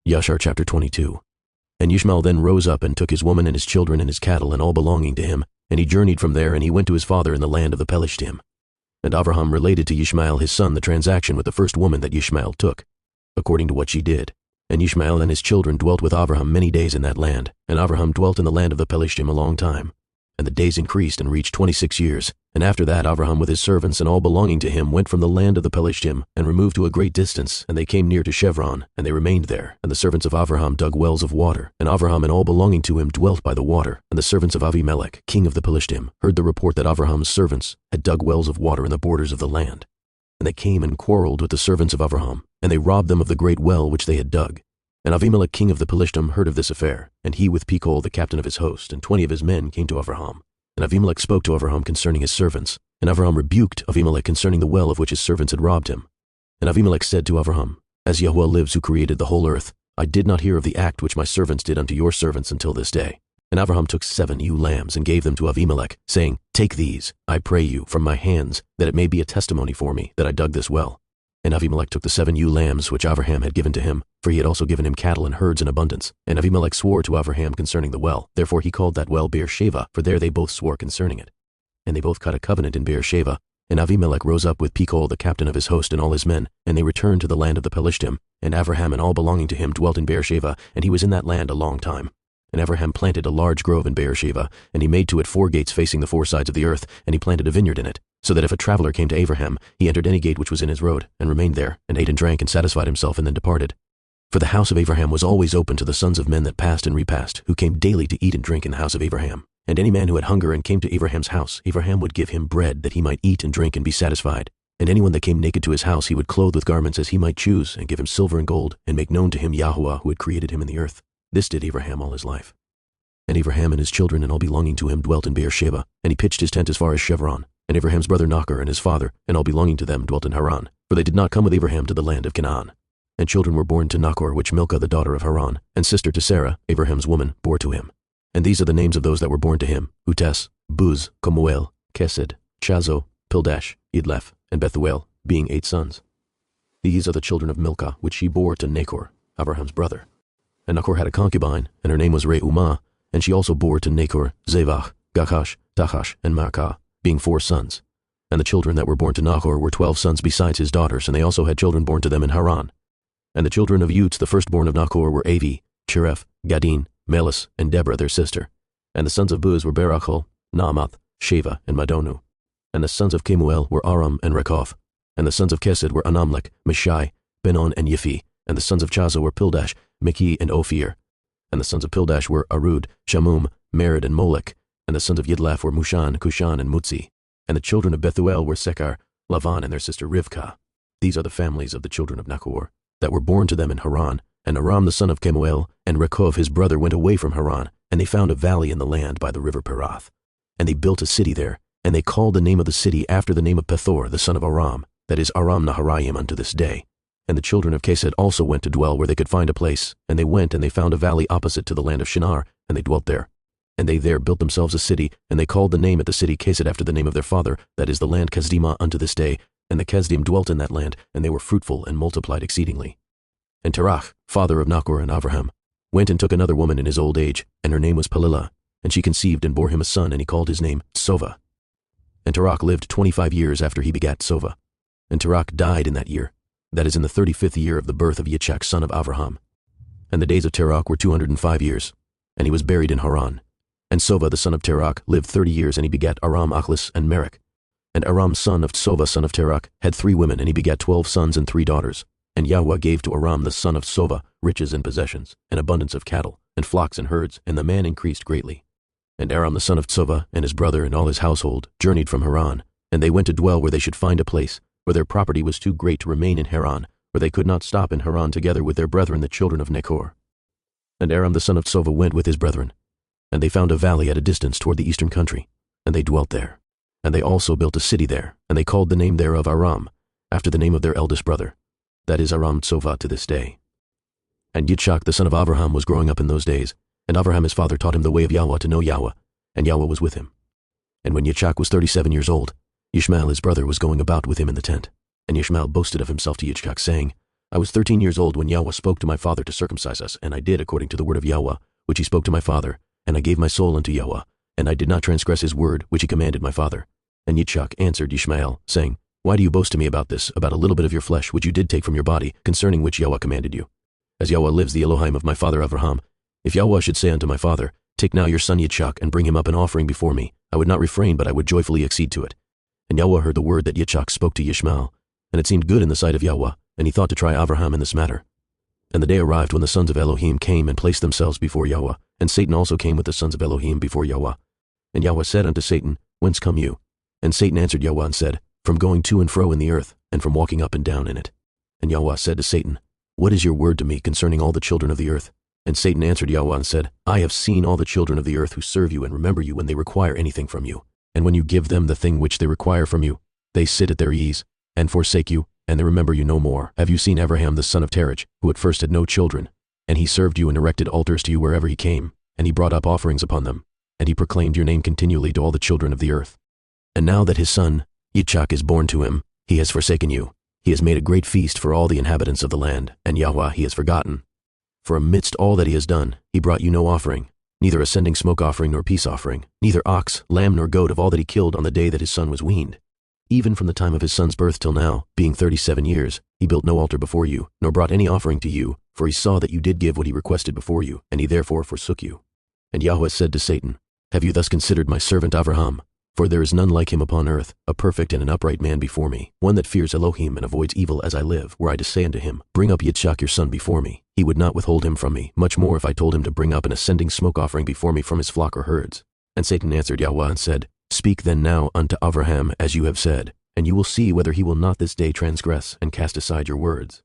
Yashar chapter 22. And Ishmael then rose up and took his woman and his children and his cattle and all belonging to him, and he journeyed from there, and he went to his father in the land of the Pelishtim. And Avraham related to Ishmael his son the transaction with the first woman that Ishmael took, according to what she did. And Ishmael and his children dwelt with Avraham many days in that land, and Avraham dwelt in the land of the Pelishtim a long time. And the days increased and reached 26 years. And after that Avraham with his servants and all belonging to him went from the land of the Pelishtim, and removed to a great distance, and they came near to Chevron, and they remained there. And the servants of Avraham dug wells of water, and Avraham and all belonging to him dwelt by the water. And the servants of Avimelech, king of the Pelishtim, heard the report that Avraham's servants had dug wells of water in the borders of the land. And they came and quarreled with the servants of Avraham, and they robbed them of the great well which they had dug. And Avimelech king of the Pelishtim heard of this affair, and he with Pekol the captain of his host, and 20 of his men came to Avraham. And Avimelech spoke to Avraham concerning his servants. And Avraham rebuked Avimelech concerning the well of which his servants had robbed him. And Avimelech said to Avraham, As Yahweh lives who created the whole earth, I did not hear of the act which my servants did unto your servants until this day. And Avraham took 7 ewe lambs and gave them to Avimelech, saying, Take these, I pray you, from my hands, that it may be a testimony for me that I dug this well. And Avimelech took the 7 ewe lambs which Avraham had given to him, for he had also given him cattle and herds in abundance. And Avimelech swore to Avraham concerning the well. Therefore he called that well Beersheba, for there they both swore concerning it. And they both cut a covenant in Beersheba. And Avimelech rose up with Pekol the captain of his host and all his men, and they returned to the land of the Pelishtim. And Avraham and all belonging to him dwelt in Beersheba, and he was in that land a long time. And Avraham planted a large grove in Beersheba, and he made to it 4 gates facing the 4 sides of the earth, and he planted a vineyard in it, so that if a traveler came to Avraham, he entered any gate which was in his road, and remained there, and ate and drank, and satisfied himself, and then departed. For the house of Avraham was always open to the sons of men that passed and repassed, who came daily to eat and drink in the house of Avraham. And any man who had hunger and came to Abraham's house, Avraham would give him bread that he might eat and drink and be satisfied. And anyone that came naked to his house he would clothe with garments as he might choose, and give him silver and gold, and make known to him Yahweh who had created him in the earth. This did Avraham all his life. And Avraham and his children and all belonging to him dwelt in Beersheba, and he pitched his tent as far as Chevron. And Abraham's brother Nachor and his father, and all belonging to them, dwelt in Haran, for they did not come with Abraham to the land of Canaan. And children were born to Nachor, which Milcah the daughter of Haran, and sister to Sarah, Abraham's woman, bore to him. And these are the names of those that were born to him: Utes, Buz, Kemuel, Kesed, Chazo, Pildash, Idleph, and Bethuel, being 8 sons. These are the children of Milcah, which she bore to Nachor, Abraham's brother. And Nachor had a concubine, and her name was Reumah, and she also bore to Nachor Zevach, Gachash, Tachash, and Maacah, being 4 sons. And the children that were born to Nachor were 12 sons besides his daughters, and they also had children born to them in Haran. And the children of Utes, the firstborn of Nachor, were Avi, Chereph, Gadin, Melis, and Deborah their sister. And the sons of Buz were Berachel, Naamath, Sheva, and Madonu. And the sons of Kemuel were Aram and Rekoth. And the sons of Kesed were Anamlech, Mishai, Benon, and Yiphi. And the sons of Chazo were Pildash, Miki, and Ophir. And the sons of Pildash were Arud, Shamum, Mered, and Molech. And the sons of Yidlaph were Mushan, Kushan, and Mutzi. And the children of Bethuel were Sechar, Lavan, and their sister Rivkah. These are the families of the children of Nachor, that were born to them in Haran. And Aram the son of Kemuel and Rekoth his brother went away from Haran, and they found a valley in the land by the river Perath. And they built a city there, and they called the name of the city after the name of Pethor the son of Aram, that is Aram Naharaim unto this day. And the children of Kesed also went to dwell where they could find a place, and they went and they found a valley opposite to the land of Shinar, and they dwelt there. And they there built themselves a city, and they called the name at the city Kesed after the name of their father, that is the land Kesdima unto this day. And the Kesdim dwelt in that land, and they were fruitful and multiplied exceedingly. And Terach, father of Nachor and Avraham, went and took another woman in his old age, and her name was Pelilah, and she conceived and bore him a son, and he called his name Sova. And Terach lived 25 years after he begat Sova. And Terach died in that year, that is in the 35th year of the birth of Yitzchak son of Avraham. And the days of Terach were 205 years, and he was buried in Haran. And Sova the son of Terach lived 30 years, and he begat Aram, Achlis, and Merek. And Aram son of Sova son of Terach had 3 women, and he begat 12 sons and 3 daughters. And Yahweh gave to Aram the son of Sova riches and possessions, and abundance of cattle, and flocks and herds, and the man increased greatly. And Aram the son of Sova and his brother and all his household journeyed from Haran, and they went to dwell where they should find a place, where their property was too great to remain in Haran, where they could not stop in Haran together with their brethren the children of Nachor. And Aram the son of Sova went with his brethren, and they found a valley at a distance toward the eastern country, and they dwelt there. And they also built a city there, and they called the name thereof Aram, after the name of their eldest brother. That is Aram Tsova to this day. And Yitzchak the son of Avraham was growing up in those days, and Avraham his father taught him the way of Yahweh to know Yahweh, and Yahweh was with him. And when Yitzchak was 37 years old, Ishmael his brother was going about with him in the tent. And Ishmael boasted of himself to Yitzchak, saying, I was 13 years old when Yahweh spoke to my father to circumcise us, and I did according to the word of Yahweh, which he spoke to my father, and I gave my soul unto Yahweh, and I did not transgress his word, which he commanded my father. And Yitzchak answered Ishmael, saying, Why do you boast to me about this, about a little bit of your flesh, which you did take from your body, concerning which Yahweh commanded you? As Yahweh lives, the Elohim of my father Abraham, if Yahweh should say unto my father, Take now your son Yitzchak, and bring him up an offering before me, I would not refrain, but I would joyfully accede to it. And Yahweh heard the word that Yitzchak spoke to Ishmael, and it seemed good in the sight of Yahweh, and he thought to try Abraham in this matter. And the day arrived when the sons of Elohim came and placed themselves before Yahweh, and Satan also came with the sons of Elohim before Yahweh. And Yahweh said unto Satan, Whence come you? And Satan answered Yahweh and said, From going to and fro in the earth, and from walking up and down in it. And Yahweh said to Satan, What is your word to me concerning all the children of the earth? And Satan answered Yahweh and said, I have seen all the children of the earth who serve you and remember you when they require anything from you. And when you give them the thing which they require from you, they sit at their ease, and forsake you, and they remember you no more. Have you seen Abraham the son of Terach, who at first had no children? And he served you and erected altars to you wherever he came, and he brought up offerings upon them, and he proclaimed your name continually to all the children of the earth. And now that his son, Yitzchak, is born to him, he has forsaken you. He has made a great feast for all the inhabitants of the land, and Yahweh he has forgotten. For amidst all that he has done, he brought you no offering, neither a sending smoke offering nor peace offering, neither ox, lamb, nor goat of all that he killed on the day that his son was weaned. Even from the time of his son's birth till now, being 37 years, he built no altar before you, nor brought any offering to you, for he saw that you did give what he requested before you, and he therefore forsook you. And Yahweh said to Satan, Have you thus considered my servant Abraham? For there is none like him upon earth, a perfect and an upright man before me, one that fears Elohim and avoids evil as I live. Were I to say unto him, Bring up Yitzchak your son before me, he would not withhold him from me, much more if I told him to bring up an ascending smoke offering before me from his flock or herds. And Satan answered Yahweh and said, Speak then now unto Abraham as you have said, and you will see whether he will not this day transgress and cast aside your words.